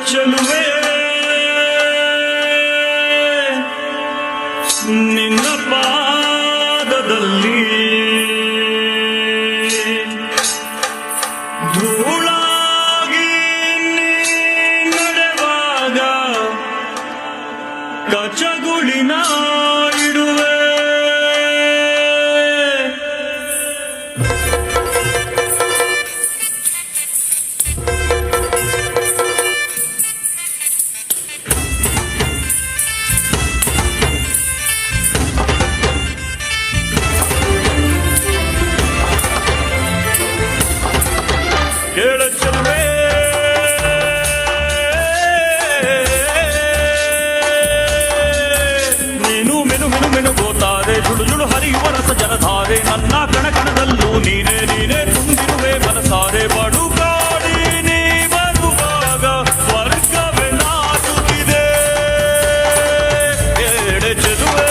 ಚೆಲುವೆ ನಿನ್ನ ಪಾದದಲ್ಲಿ ಧೂಳಾಗಿ ನಡೆವಾಗ ಕಚಗುಳಿನ ಇಡುವೆ ನೀನು ಮೆನು ಮೆನು ಮೆನುಗೋತಾರೆ ಜುಳು ಜುಳು ಹರಿಯುವ ರಸ ಜಲಧಾರೆ ನನ್ನ ಕಣಕಣದಲ್ಲೂ ನೀನೇ ನೀನೇ ತುಂಬಿರುವೆ ಮನಸಾರೆ ಬಡುಗಾಡಿ ನೀ ಬರುವಾಗ ಸ್ವರ್ಗವೇ ನಾಚುತ್ತಿದೆ ಎಡೆ ಚೆಲುವೆ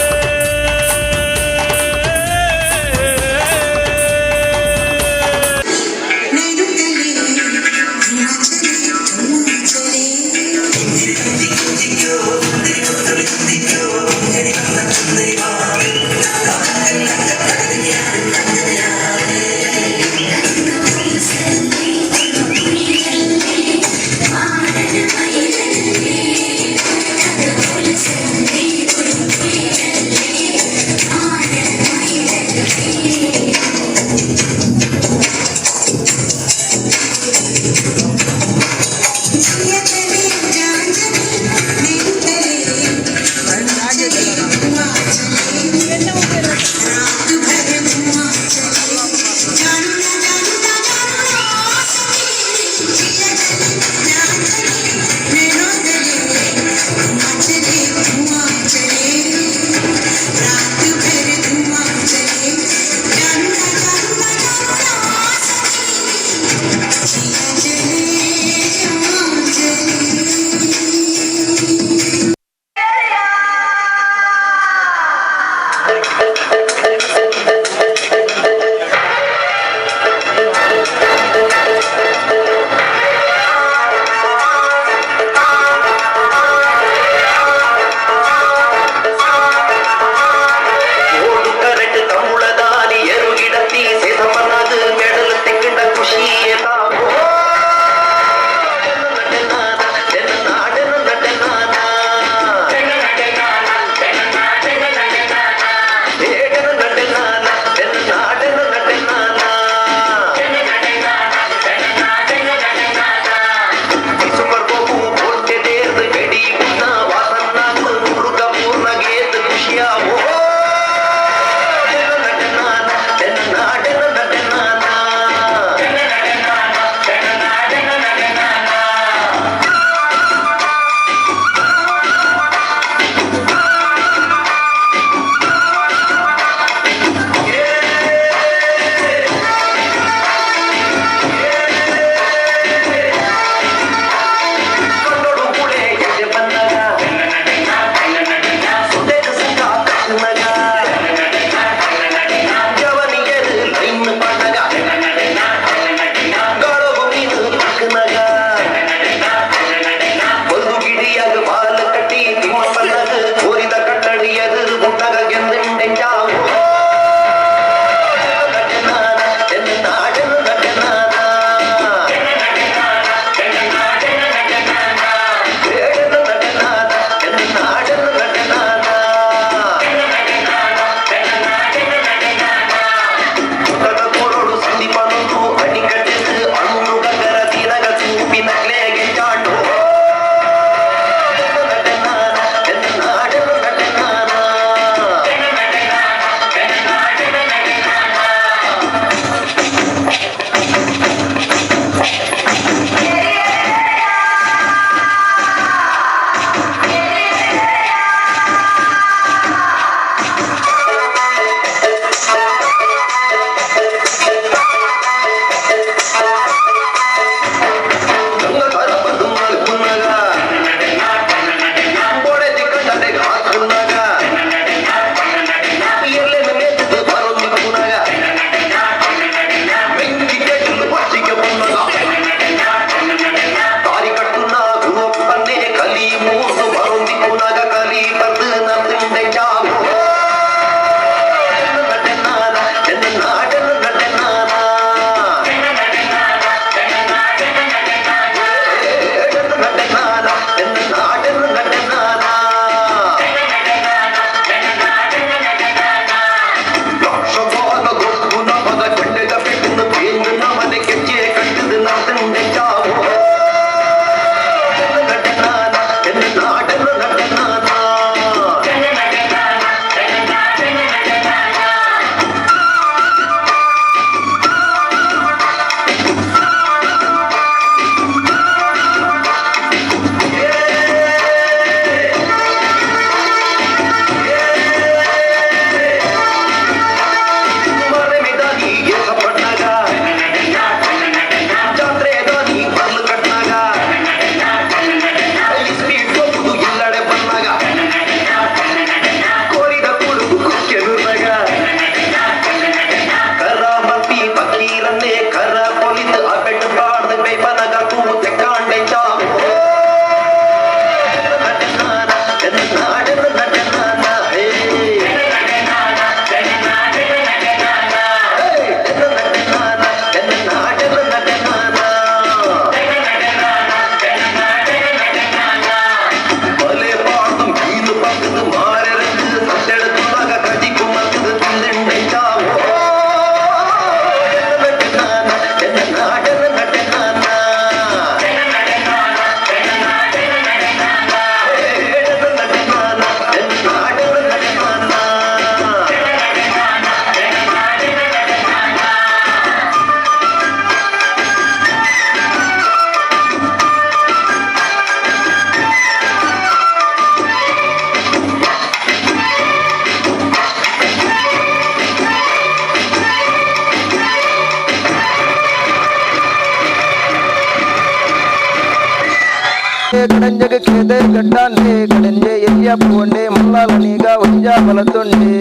కడంజగ కేదే గడ్డాండే కడంజే ఎయ్య పోండే మల్లాలనిగా వంజా బలతుండే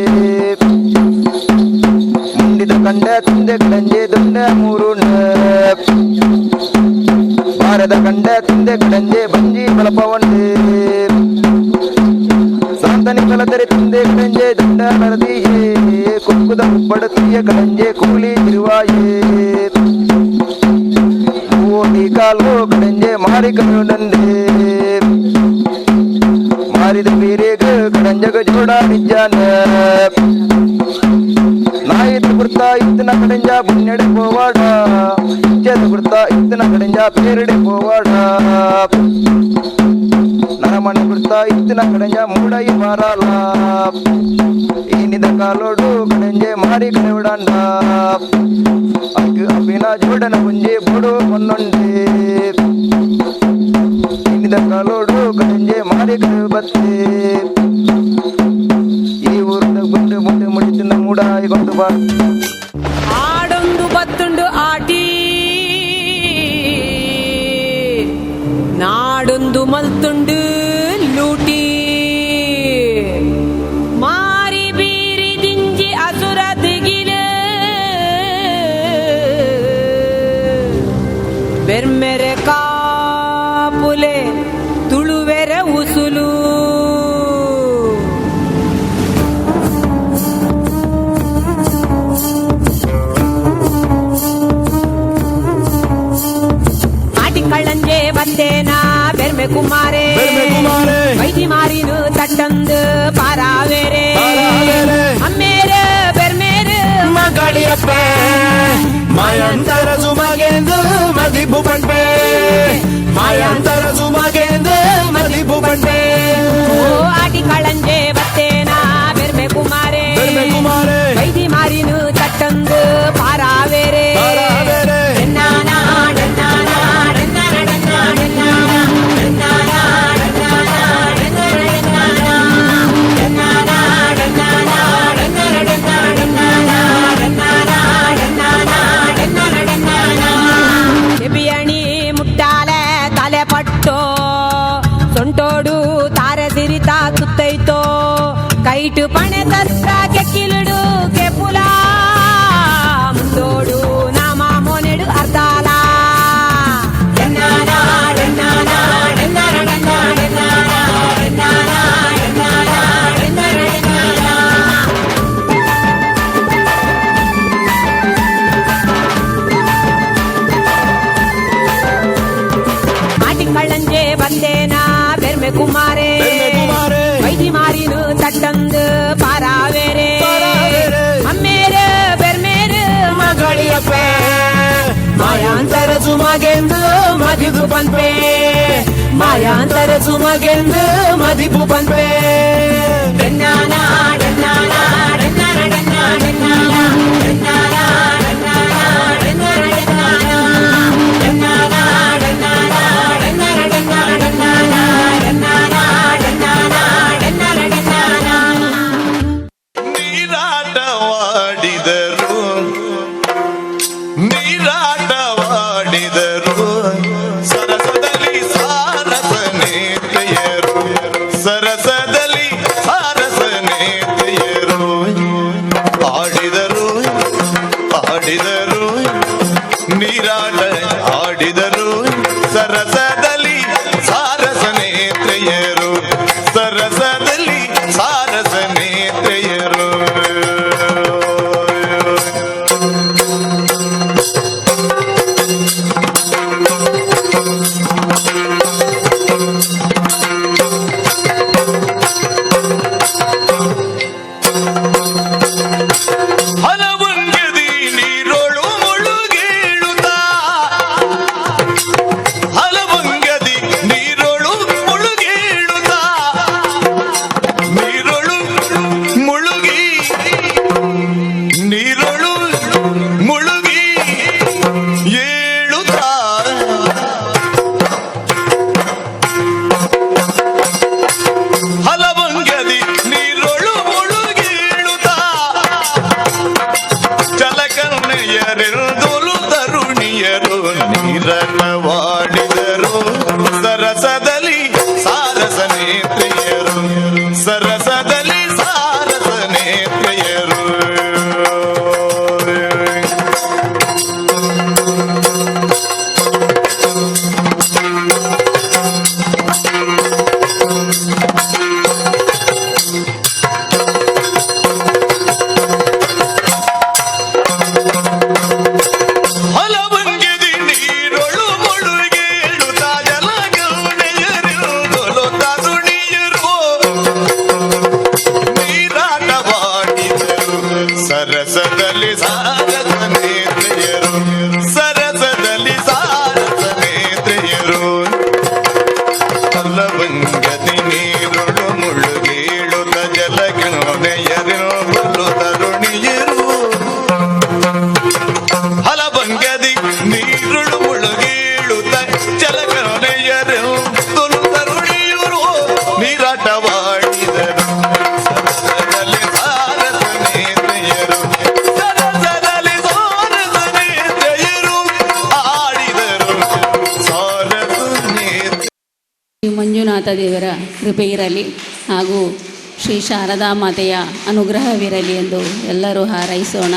ಮುಂಡಿದ ಕಂಡೆ ತುಂದೆ ಕಡಂಜೆ ದುಂಡೆ ಮೂರುಂಡೆ ಬಾರದ ಕಂಡೆ ತುಂದೆ ಕಡಂಜೆ ಬಂಜಿ ಬಲಪವಂಡೆ ಸಾಂತನಿ ಕಲದರೆ ತುಂದೆ ಕಡಂಜೆ ದುಂಡ ನರದಿಯೇ ಕುಕ್ಕುದ ಉಪ್ಪಡುತ್ತೀಯ ಕಡಂಜೆ ಕೂಲಿ ತಿರುವಾಯೇ ಓಟಿ ಕಾಲು ಕಡಂಜೆ ಮಾರಿ ಕರುಣಂಡೆ ಮಾರಿದ ಬೀರೇಗ ಕಡಂಜಗ ಜೋಡ ನಿಜಾನ ನಾಯಿತ್ತು ಗುರ್ತಾ ಇತ್ತಿನ ಕಡೆಂಜ ಬುಣ್ಣೆಡೆ ಪೋವಾಡ ಇಚ್ಚೆದು ಗುರ್ತಾ ಇತ್ತಿನ ಕಡೆಂಜ ಪೇರಡೆ ಪೋವಾಡ ನರಮಣಿ ಗುರ್ತಾ ಇತ್ತಿನ ಕಡೆಂಜ ಮೂಡೈ ಮಾರಾಲ ಏನಿದ ಕಾಲೋಡು ಕಡೆಂಜೆ ಮಾರಿ ಕಡೆವಿಡಾಂಡ ಅಪ್ಪಿನ ಜೋಡನ ಮುಂಜೆ ಬೋಡು ಮೊನ್ನೊಂಡೆ ಏನಿದ ಕಾಲೋಡು ಕಡೆಂಜೆ ಮಾರಿ ಕಡೆ ಬತ್ತೆ ಮುಡಿತಿನ ಮೂಡಾಯಿಗೊಂಡು ಬಾ ಆಡೊಂದು ಬತ್ತುಂಡು ಆಟಿ ನಾಡೊಂದು ಮಲ್ತುಂಡು ಲೂಟಿ ಮಾರಿ ಬೀರಿ ದಿಂಜಿ ಅಸುರ ದಿಗಿಲ ಬೆರ್ಮೆರೆ ಕಾಪುಲೆ ತುಳುವೆರೆ ಉಸುಲು ಕಳ್ಳಂಜೆ ಬತ್ತೇನಾ ಬೆರ್ಮೆ ಕುಮಾರೇ ವೈದಿ ಮಾರಿನು ತಟ್ಟಂದು ಪಾರಾವೇರೆ ಅಮ್ಮೇರ ಬೆರ್ಮೇರು ಮಗಳಿಯಪ್ಪ ಮಾಯಾಂತರ ಸುಮಗೆಂದು ಮದಿಬು ಬಂಡೆ ಮಾಯಾಂತರ ಸುಮಗೆಂದು ಮದಿಬು ಬಂಡೆ ಆಟಿ ಕಳ್ಳಂಜೆ ಬತ್ತೇನಾ ಬೆರ್ಮೆ ಕುಮಾರೇ ವೈದಿ ಮಾರಿನು ತಟ್ಟಂದು ಪಾರಾವೇರೆ ಸೊಂಟೋಡು ತಾರೆ ಸಿರಿತಾ ತುತ್ತೈತೋ ಕೈಟು ಪಣೆ ತತ್ರ ಕೆಕ್ಕಿಲುಡು ಕೆಪುಲ ಮುಂದೋಡು ನಾಮ ಮೊನೆಡು ಅರ್ಧಾಲ ಕಳ್ಳಂಜೆ ಬಂದೇನಾ ಬೆರ್ಮೆ ಕುಮಾರೇ ವೈದಿ ಮಾರಿನು ತಟ್ಟಂದು ಪಾರಾವೇರೆ ಅಮ್ಮೇರು ಬೆರ್ಮೇರು ಮಗಳಿಯಪ್ಪ ಮಾಯಾಂತರ ಸುಮಗೆಂದು ಮದಿಬು ಬಂದ್ಬೆ ಮಾಯಾಂತರ ಸುಮಗೆಂದು ಮದಿಬು ಬಂದ್ಬೆ ನೀರಾಟ ಆಡಿದರು ಸರಸದಲ್ಲಿ ಸಾರಸ ನೇತ್ರೆಯರು ಸರಸದಲ್ಲಿ ಸಾರಸ ನೇತ್ರೆಯರು ನೀರನ್ನವಾಡಿದರು ಸರಸದಲ್ಲಿ ಸರಸದಲ್ಲಿ ಸಾರಸ ನೇತ್ರೆಯರು ಸರಸದಲ್ಲಿ ಸಾರಸ ನೇತ್ರೆಯರು ಲವಂಗದಿ ನೀರುಳು ಮುಳುಗೇಳುತ್ತ ಜಲಗಿಣೆಯರು ಬಲು ತರುಣಿಯರು ಹಲವಂಗದಿ ನೀರುಳು ಮುಳುಗೇಳುತ್ತ ಜಲಗಿಣೆಯರು ಬಲು ತರುಣಿಯರು ನೀರಾಟವಾಡಿದರು ಸರಸದಲ್ಲಿ ಸಾರಸ ನೇತ್ರೆಯರು ಸರಸದಲ್ಲಿ ಸಾರಸ ನೇತ್ರೆಯರು ಆಡಿದರು ಸಾರಸ ನೇತ್ರ ಮಂಜುನಾಥ ದೇವರ ಕೃಪೆ ಇರಲಿ ಹಾಗೂ ಶ್ರೀ ಶಾರದಾ ಮಾತೆಯ ಅನುಗ್ರಹವಿರಲಿ ಎಂದು ಎಲ್ಲರೂ ಹಾರೈಸೋಣ.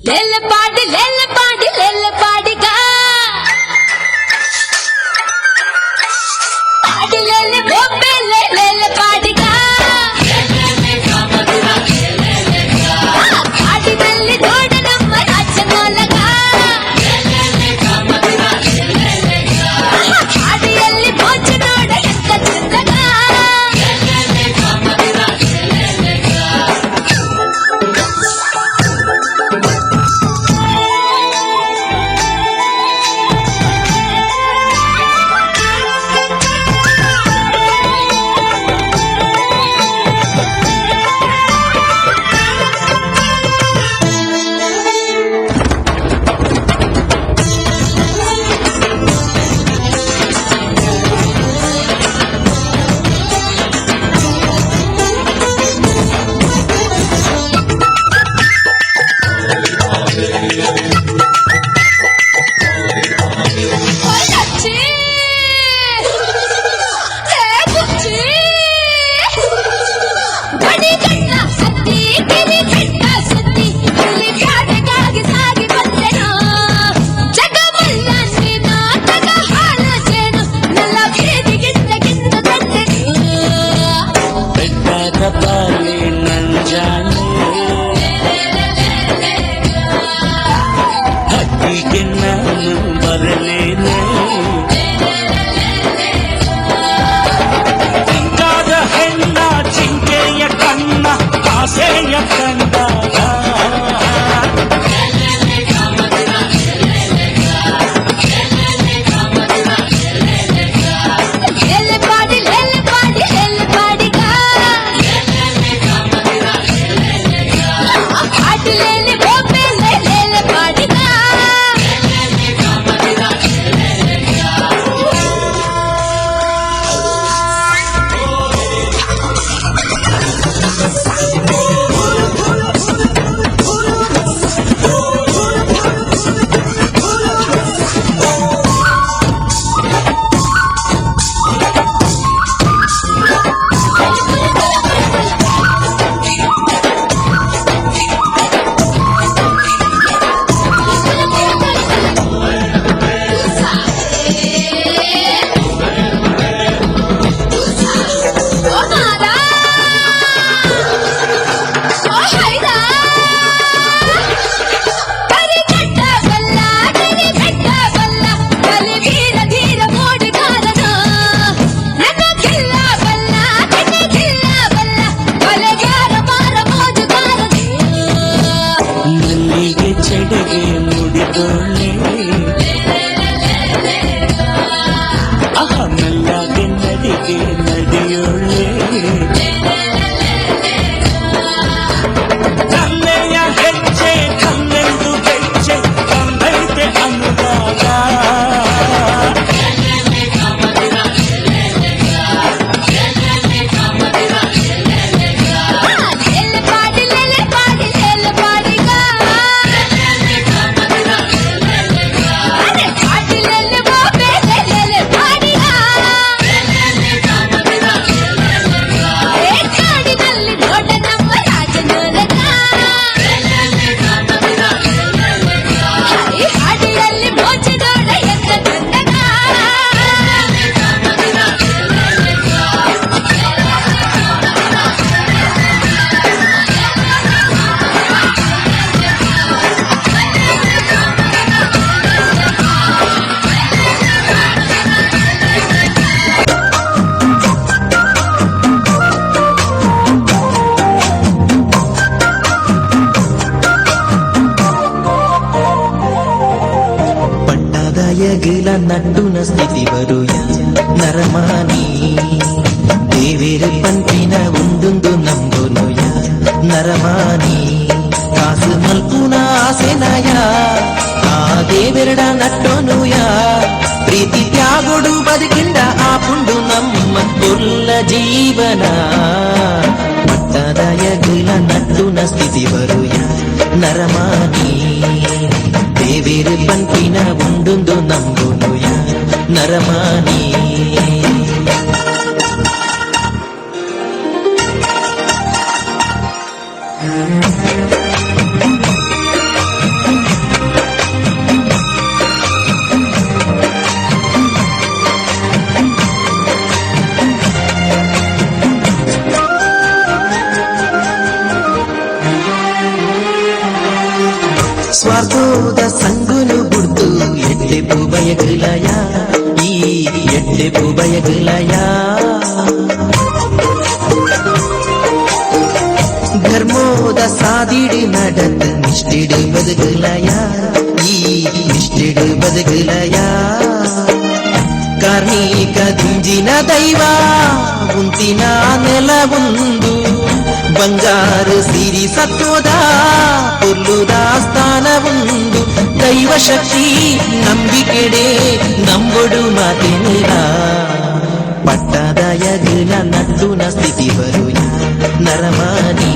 ಲೆಲ್ಲ ಪಾಡಿ ಪಾಡಿಗ ಪಾಡಿ ಲೆಲ್ಲ ಬೊಬ್ಬೆ ಲೆಲ್ಲ ಪಾಡಿಗ ಪಾಡಿನಲ್ಲಿ ನೋಡ ನಮ್ಮ ರಾಜನೊಲಗ ಪಾಡಿಯಲ್ಲಿ ಮೋಜು ನೋಡ ಎಂತ ಚಂದಗ ಯಗಿಲ ನಟ್ಟುನ ಸ್ಥಿತಿ ಬರುಯ ನರಮಾನಿ ದೇವೇರ ಪಂಪಿನ ಒಂದೊಂದು ನಂಬುನುಯ ನರಮಾನಿ ಕಾಸು ಮಲ್ಪುನ ಆಸೆನಯ ಆ ದೇವೆರಡ ನಟ್ಟೋನುಯ ಪ್ರೀತಿ ತ್ಯಾಗೊಡು ಬದುಕಿಂದ ಆಪುಂಡು ನಮ್ಮ ಕೊಲ್ಲ ಜೀವನ ಪಟ್ಟದ ಯಗಿಲ ನಟ್ಟುನ ಸ್ಥಿತಿ ಬರುಯ ನರಮಾನಿ ದೇವೇರು ಪಂಪಿನ ಒಂದೊಂದು ನಂಬುನುಯ ನರಮಾನಿ ಸ್ವಾರ್ಥೋದ ಸಂಗುನು ಬುಡ್ದು ಎಡ್ಡೆ ಬಯಗಲಯ ಈ ಎಡ್ಡೆ ಬಯಗಲಯ ಧರ್ಮೋದ ಸಾದಿಡು ನಡತ ನಿಷ್ಠೆಡು ಬದುಕಲಯ ಈ ನಿಷ್ಠೆಡು ಬದುಕಲಯ ಕಾರ್ಮಿಕ ದಿಂಜಿನ ದೈವ ಉಂತಿನ ನೆಲ ಒಂದು ಬಂಗಾರು ಸಿರಿ ಸತ್ವದ ಪೊಲ್ಲುದ ಸ್ಥಾನ ಒಂದು ದೈವ ಶಕ್ತಿ ನಂಬಿಕೆಡೆ ನಂಬೊಡು ಮಾತಿನಿರ ಪಟ್ಟದಾಯಗಳ ನಟ್ಟುನ ಸ್ಥಿತಿ ಬರುಯ ನರಮಾನಿ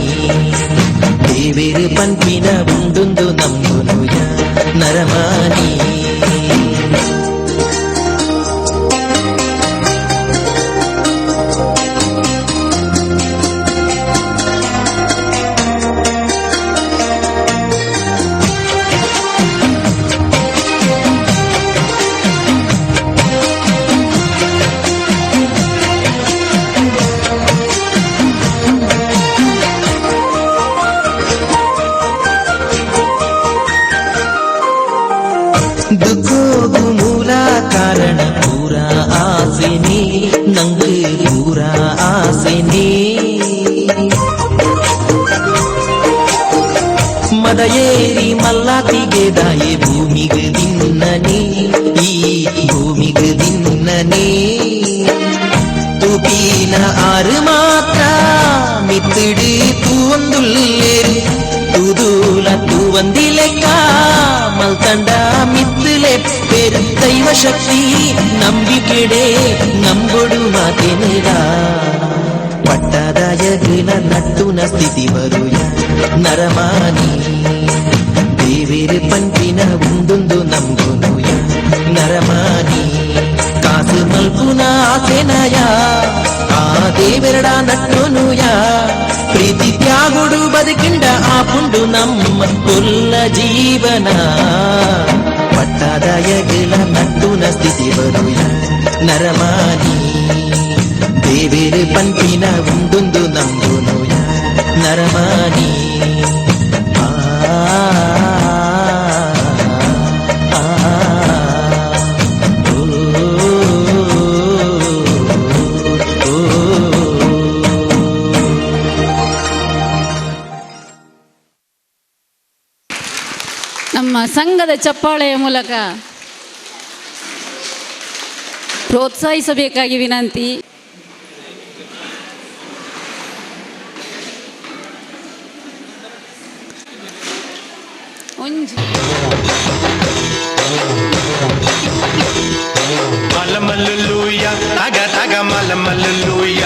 ದೇವೇರು ಪಂಪಿನ ಉಂಡುಂದು ನಂಬುನುಯ ನರಮಾನಿ ದುಃಖೋಗು ಮೂಲ ಕಾರಣ ಪೂರ ಆಸೆನೇ ನಂಗೆ ಪೂರ ಆಸೆನೇ ಮದ ಏರಿ ಮಲ್ಲಾತಿಗೆ ದಾಯೆ ಭೂಮಿಗೆ ದಿನ್ನನೇ ಈ ಭೂಮಿಗೆ ದಿನ್ನನೇ ತೂಪಿನ ಆರು ಮಾತ್ರ ಮಿತ್ತಿಡಿ ತೂವೊಂದುಲ್ಲೇರು ತೂದೂಲ ತೂವಂದಿಲೆಕ್ಕ ಮಲ್ತಂಡ ಮಿತ್ತಲೆ ಪೇರು ದೈವ ಶಕ್ತಿ ನಂಬಿಕೆಡೆ ನಂಬೊಡು ಮಾತೆನಿರ ಪಟ್ಟದಾಯಗಳ ನಟ್ಟುನ ಸ್ಥಿತಿ ಬರುಯ ನರಮಾನಿ ದೇವೇರು ಪಂಪಿನ ಉಂದುಂದು ನಂಬುನುಯ ನರಮಾನಿ ಕಾಸು ಮಲ್ಪುನ ಆಸೆನಯ ಆ ದೇವೆರಡ ನಟ್ಟುನುಯ ಪ್ರೀತಿ ತ್ಯಾಗುಡು ಬದುಕಿಂಡ ಆ ಪುಂಡು ನಮ್ಮ ಕೊಲ್ಲ ಜೀವನ ಪಟ್ಟದಾಯಗಳ ನಟ್ಟುನ ಸ್ಥಿತಿ ಬರುಯ ನರಮಾನಿ ದೇವೇರು ಪಂಪಿನ ಉಂಡುಂದು ನಂಬುನುಯ ನರಮಾನಿ ನಮ್ಮ ಸಂಘದ ಚಪ್ಪಾಳೆಯ ಮೂಲಕ ಪ್ರೋತ್ಸಾಹಿಸಬೇಕಾಗಿ ವಿನಂತಿ. ಮಲಮಲ್ಲೂಯ ತಗ ತಗ ಮಲಮಲ್ಲೂಯ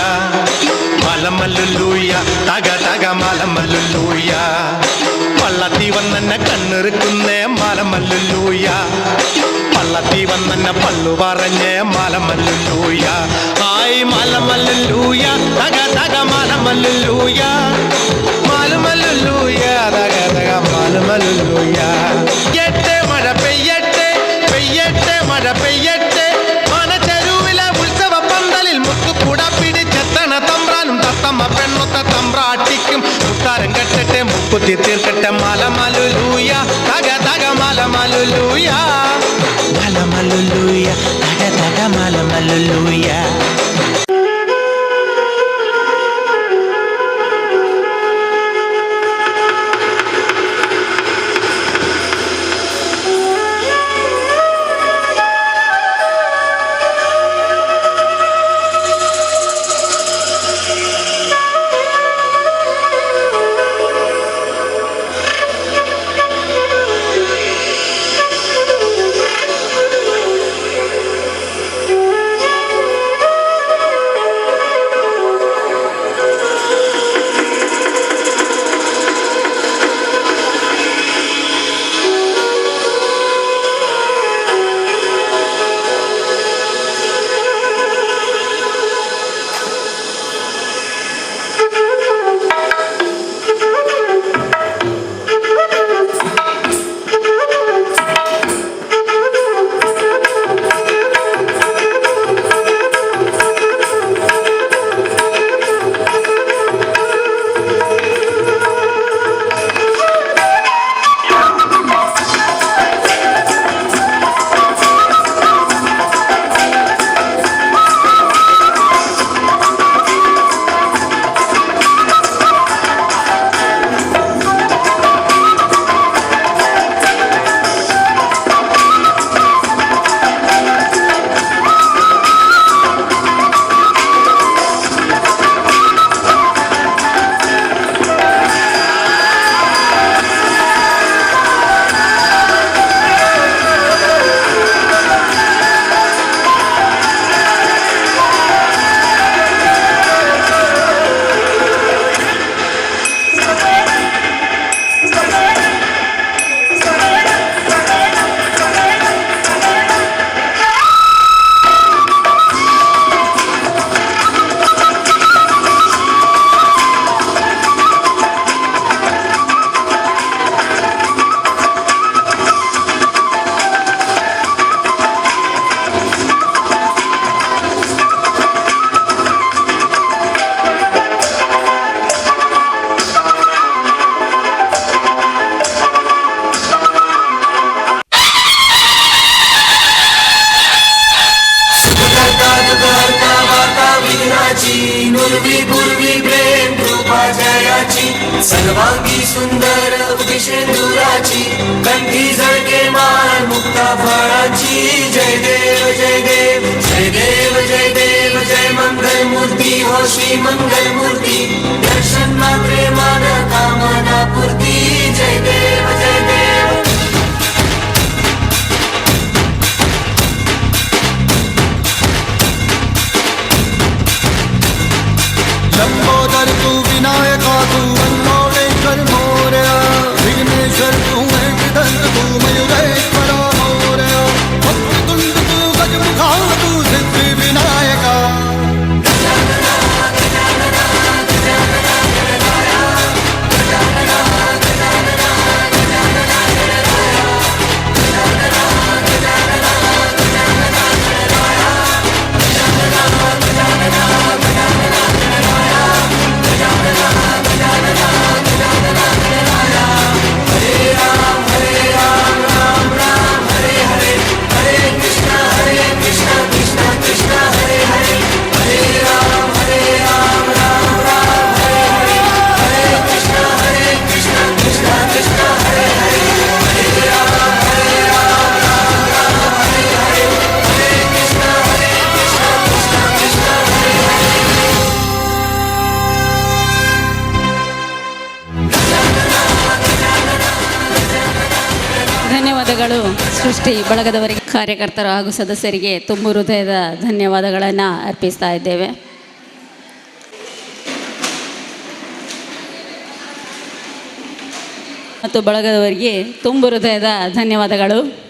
മലമല്ലുലൂയ തക തക മലമല്ലുലൂയ പള്ളത്തി വന്നെ കണ്ണിറുക്കുന്നേ മലമല്ലുലൂയ പള്ളത്തി വന്നെ പല്ലു പറഞ്ഞേ മലമല്ലുലൂയ ആയി മലമല്ലുലൂയ തക തക മലമല്ലുലൂയ മലമല്ലുലൂയ തക തക മലമല്ലുലൂയ എട്ടെ മഴ പെയ്യട്ടെ പെയ്യട്ടെ മഴ പെയ്യട്ടെ മനച്ചെരുവിലെ ഉത്സവ പന്തലിൽ മുത്തുകൂട പിടിച്ചെത്തണ തമ്പ്രാനും തത്തമ്മ പെണ്ണൊത്ത തമ്പ്രാട്ടിക്കും മുത്താരം കെട്ടട്ടെ മുക്കുത്തി തീർക്കട്ടെ മലമല്ലുലൂയ തക തക മലമല്ലുലൂയ മലമല്ലുലൂയ തക തക മലമല്ലുലൂയ. सर्वांगी सुंदर उभी शेंदुराची कंठी झळके माळ मुक्ता फळाची जय देव जय देव जय देव जय देव जय मंगल मूर्ती हो श्री मंगल मूर्ती दर्शन मात्रे मान कामना पूर्ती जय देव जय देव लंबोदर तू विनायका तू अन्नोडेश्वर मोरया विघ्नेश्वर तू वेंकटदंत तू मयूरेश्वर मोरया भक्ततुंड तू गजमुखा तू सिद्धि विनायका ಧನ್ಯವಾದಗಳು ಸೃಷ್ಟಿ ಬಳಗದವರಿಗೆ, ಕಾರ್ಯಕರ್ತರು ಹಾಗೂ ಸದಸ್ಯರಿಗೆ ತುಂಬ ಹೃದಯದ ಧನ್ಯವಾದಗಳನ್ನು ಅರ್ಪಿಸ್ತಾ ಇದ್ದೇವೆ. ಮತ್ತು ಬಳಗದವರಿಗೆ ತುಂಬ ಹೃದಯದ ಧನ್ಯವಾದಗಳು.